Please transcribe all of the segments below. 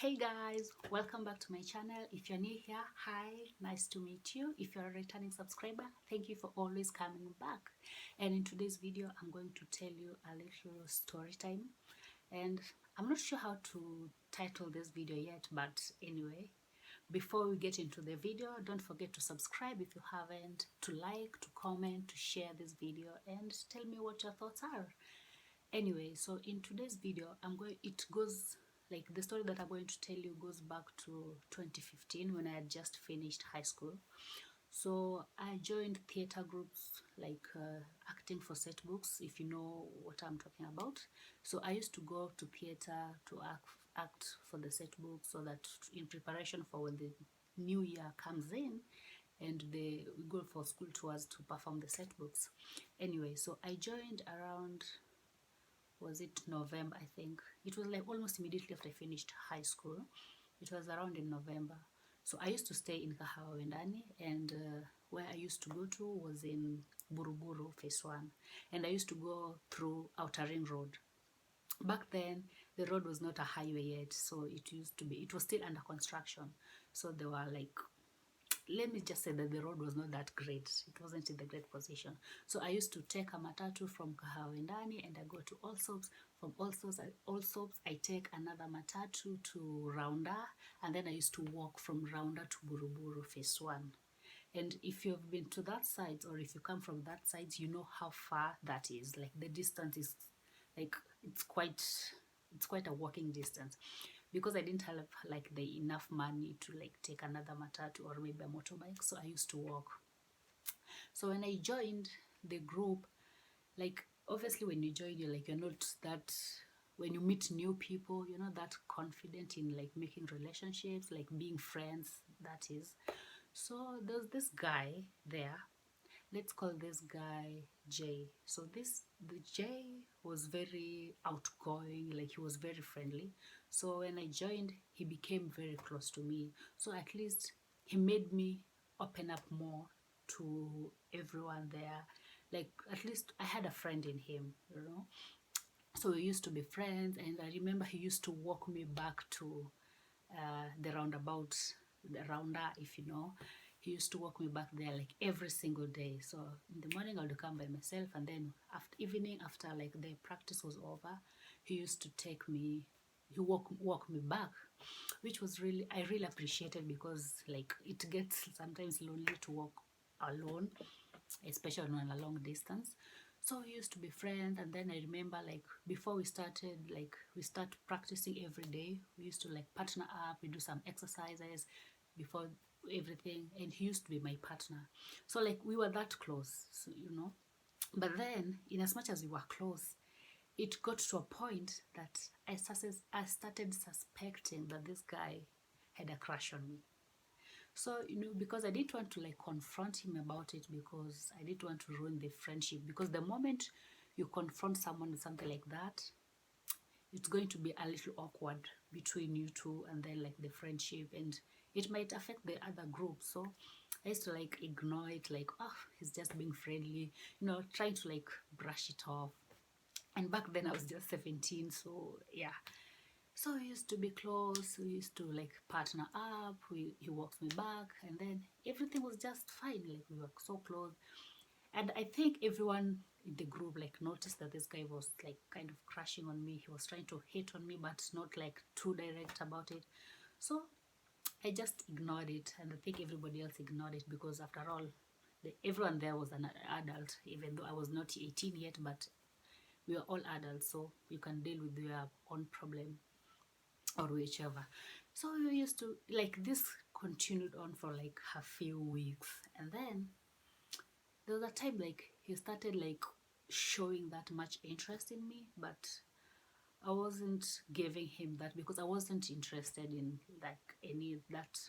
Hey guys, welcome back to my channel. If you're new here, hi, nice to meet you. If you're a returning subscriber, thank you for always coming back. And in today's video, I'm going to tell you a little story time. And I'm not sure how to title this video yet, but anyway, before we get into the video, don't forget to subscribe if you haven't, to like, to comment, to share this video, and tell me what your thoughts are. Anyway, so in today's video, it goes like the story that I'm going to tell you goes back to 2015 when I had just finished high school. So I joined theater groups like acting for set books, if you know what I'm talking about. So I used to go to theater to act for the set books, so that in preparation for when the new year comes in and we go for school tours to perform the set books. Anyway, so I joined around, was it November, I think. It was like almost immediately after I finished high school. It was around in November. So I used to stay in Kahawendani, and where I used to go to was in Buruburu, phase 1. And I used to go through Outer Ring Road. Back then, the road was not a highway yet, so it was still under construction. So there were like, let me just say that the road was not that great. It wasn't in the great position. So I used to take a matatu from Kahawendani and I go to Allsops. From Allsops, I take another matatu to Raunda, and then I used to walk from Raunda to Buruburu phase 1. And if you've been to that side, or if you come from that side, you know how far that is. Like the distance is like, it's quite a walking distance. Because I didn't have like the enough money to like take another matatu or maybe a motorbike, so I used to walk. So when I joined the group, like obviously when you join, you're not that, when you meet new people, you're not that confident in like making relationships, like being friends, that is. So there's this guy there. Let's call this guy Jay. So the Jay was very outgoing, like he was very friendly. So when I joined, he became very close to me. So at least he made me open up more to everyone there. Like at least I had a friend in him, you know. So we used to be friends, and I remember he used to walk me back to the roundabout, the rounder, if you know. He used to walk me back there like every single day. So in the morning I would come by myself, and then after evening, after like the practice was over, he used to take me, he walk me back, which was really, I really appreciated, because like it gets sometimes lonely to walk alone, especially on a long distance. So we used to be friends, and then I remember like before we started, like we start practicing every day, we used to like partner up, we do some exercises before everything, and he used to be my partner. So like we were that close, so, you know. But then in as much as we were close, it got to a point that I started suspecting that this guy had a crush on me. So, you know, because I didn't want to like confront him about it, because I didn't want to ruin the friendship. Because the moment you confront someone with something like that, it's going to be a little awkward between you two, and then like the friendship, and it might affect the other group. So I used to like ignore it, like, oh, he's just being friendly, you know, trying to like brush it off. And back then I was just 17, so yeah. So we used to be close, we used to like partner up, he walks me back, and then everything was just fine, like we were so close. And I think everyone in the group like noticed that this guy was like kind of crushing on me. He was trying to hit on me, but not like too direct about it. So I just ignored it, and I think everybody else ignored it, because after all, everyone there was an adult, even though I was not 18 yet, but we were all adults, so you can deal with your own problem or whichever. So we used to like, this continued on for like a few weeks, and then there was a time like he started like showing that much interest in me, but I wasn't giving him that, because I wasn't interested in like any that,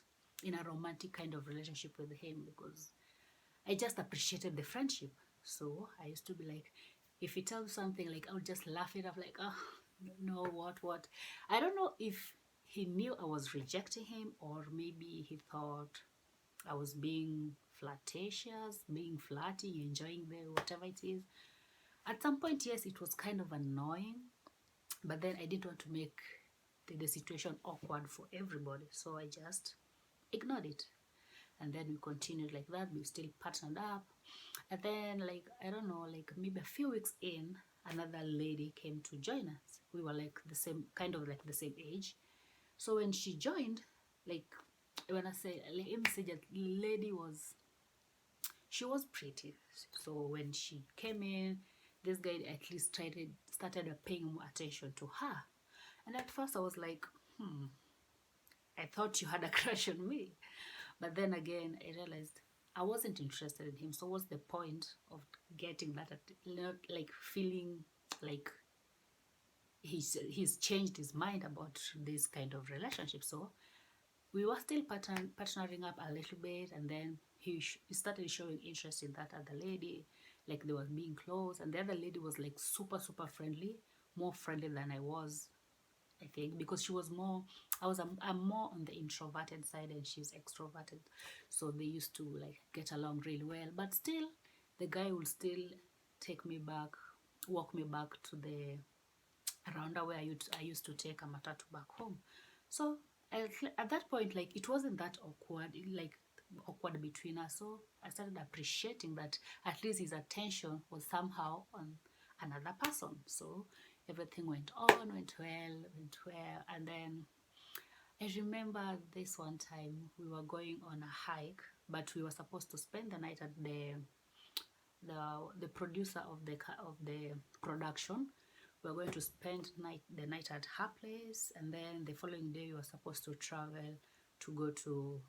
in a romantic kind of relationship with him, because I just appreciated the friendship. So I used to be like, if he tells something, like I would just laugh it up, like, oh no, what. I don't know if he knew I was rejecting him, or maybe he thought I was being flirtatious, being flirty, enjoying the whatever it is. At some point, yes, it was kind of annoying, but then I didn't want to make the situation awkward for everybody. So I just ignored it. And then we continued like that. We still partnered up. And then, like, I don't know, like maybe a few weeks in, another lady came to join us. We were like the same, kind of like the same age. So when she joined, like, when I say, let me say that lady was, she was pretty. So when she came in, this guy at least started paying more attention to her. And at first I was like, I thought you had a crush on me. But then again, I realized I wasn't interested in him. So what's the point of getting that, not like feeling like he's changed his mind about this kind of relationship? So we were still partnering up a little bit, and then he started showing interest in that other lady. Like they were being close, and the other lady was like super friendly, more friendly than I was, I think, because she was more, I'm more on the introverted side and she's extroverted. So they used to like get along really well. But still, the guy would still take me back, walk me back to the around where I used to take a matatu back home. So at that point, like it wasn't that awkward, like awkward between us. So I started appreciating that at least his attention was somehow on another person. So everything went well, and then I remember this one time we were going on a hike, but we were supposed to spend the night at the producer of the production. We were going to spend the night at her place, and then the following day we were supposed to travel to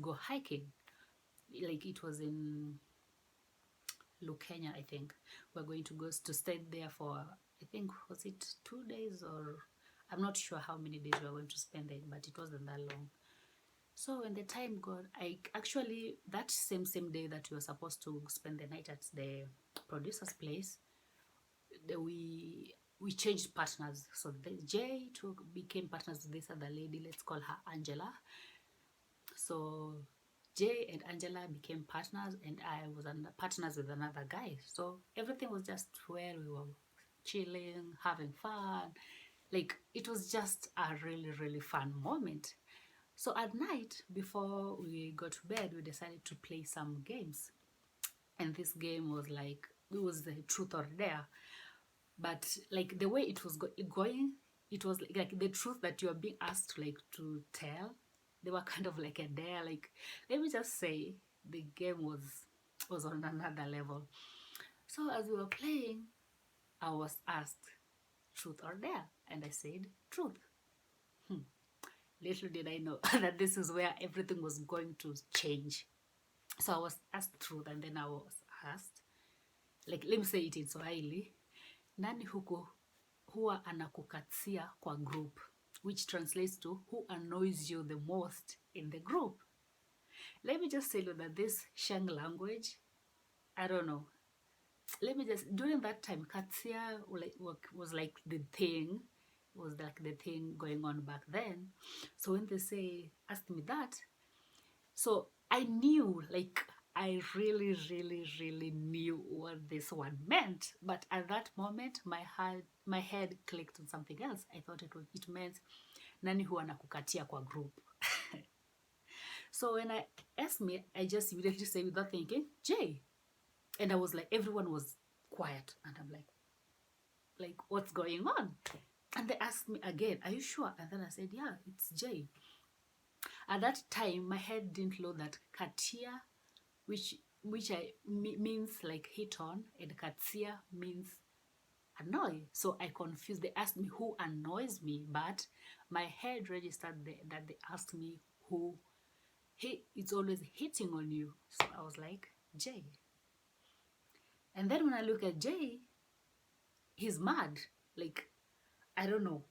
go hiking. Like it was in Kenya, I think. We're going to go to stay there for, I think, was it 2 days, or I'm not sure how many days we were going to spend there, but it wasn't that long. So when the time got, I actually, that same day that we were supposed to spend the night at the producer's place, we changed partners. So Jay became partners with this other lady, let's call her Angela. So Jay and Angela became partners, and I was partners with another guy. So everything was just well. We were chilling, having fun. Like it was just a really fun moment. So at night, before we got to bed, we decided to play some games. And this game was like, it was the truth or dare. But like the way it was going, it was like the truth that you are being asked to tell. They were kind of like a dare. Like, let me just say, the game was on another level. So as we were playing, I was asked truth or dare, and I said truth. Little did I know that this is where everything was going to change. So I was asked truth, and then I was asked, like, let me say it in Swahili, nani huwa anakukatia kwa group, which translates to who annoys you the most in the group. Let me just tell you that this Shang language, I don't know. Let me just, during that time, katia was like the thing, was like the thing going on back then. So when they asked me that, so I knew, like, I really knew what this one meant. But at that moment, my head clicked on something else. I thought it meant nani huwa nakukatia kwa group. So when I asked me, I just immediately said without thinking, Jay. And I was like, everyone was quiet. And I'm like, what's going on? And they asked me again, are you sure? And then I said, yeah, it's Jay. At that time, my head didn't know that katia, which means like hit on, and katia means annoy. So I confused. They asked me who annoys me, but my head registered that they asked me who it's always hitting on you. So I was like, Jay. And then when I look at Jay, he's mad. Like, I don't know.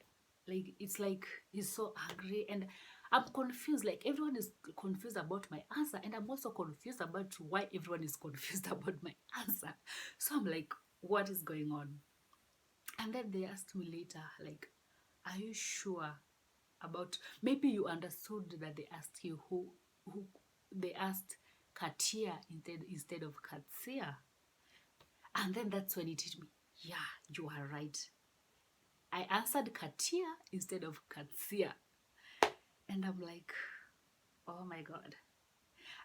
Like, it's like he's so angry, and I'm confused. Like, everyone is confused about my answer, and I'm also confused about why everyone is confused about my answer. So I'm like, what is going on? And then they asked me later, like, are you sure about, maybe you understood that they asked you who they asked Katia instead of Katsia. And then that's when it hit me. Yeah, you are right. I answered Katia instead of Katsia. And I'm like, oh my God.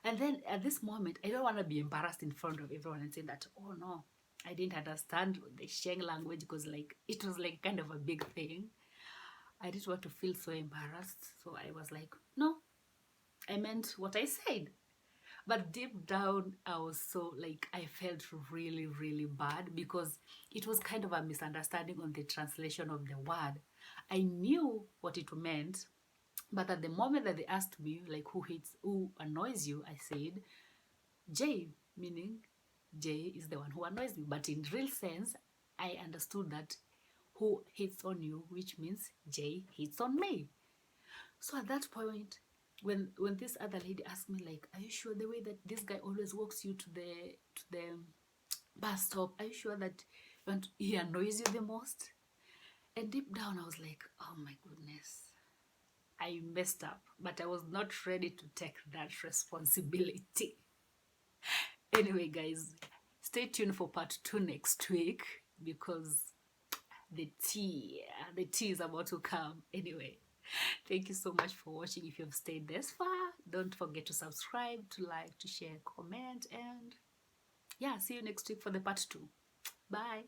And then at this moment, I don't want to be embarrassed in front of everyone and say that, oh no, I didn't understand the Sheng language, because like it was like kind of a big thing. I didn't want to feel so embarrassed. So I was like, no, I meant what I said. But deep down, I was so like, I felt really, really bad, because it was kind of a misunderstanding on the translation of the word. I knew what it meant, but at the moment that they asked me, like, who annoys you, I said, J, meaning J is the one who annoys me. But in real sense, I understood that who hits on you, which means J hits on me. So at that point, when this other lady asked me, like, are you sure the way that this guy always walks you to the bus stop, are you sure that he annoys you the most? And deep down, I was like, oh my goodness, I messed up, but I was not ready to take that responsibility. Anyway, guys, stay tuned for part 2 next week, because the tea is about to come. Anyway, thank you so much for watching. If you've stayed this far, don't forget to subscribe, to like, to share, comment, and yeah, see you next week for the part 2. Bye.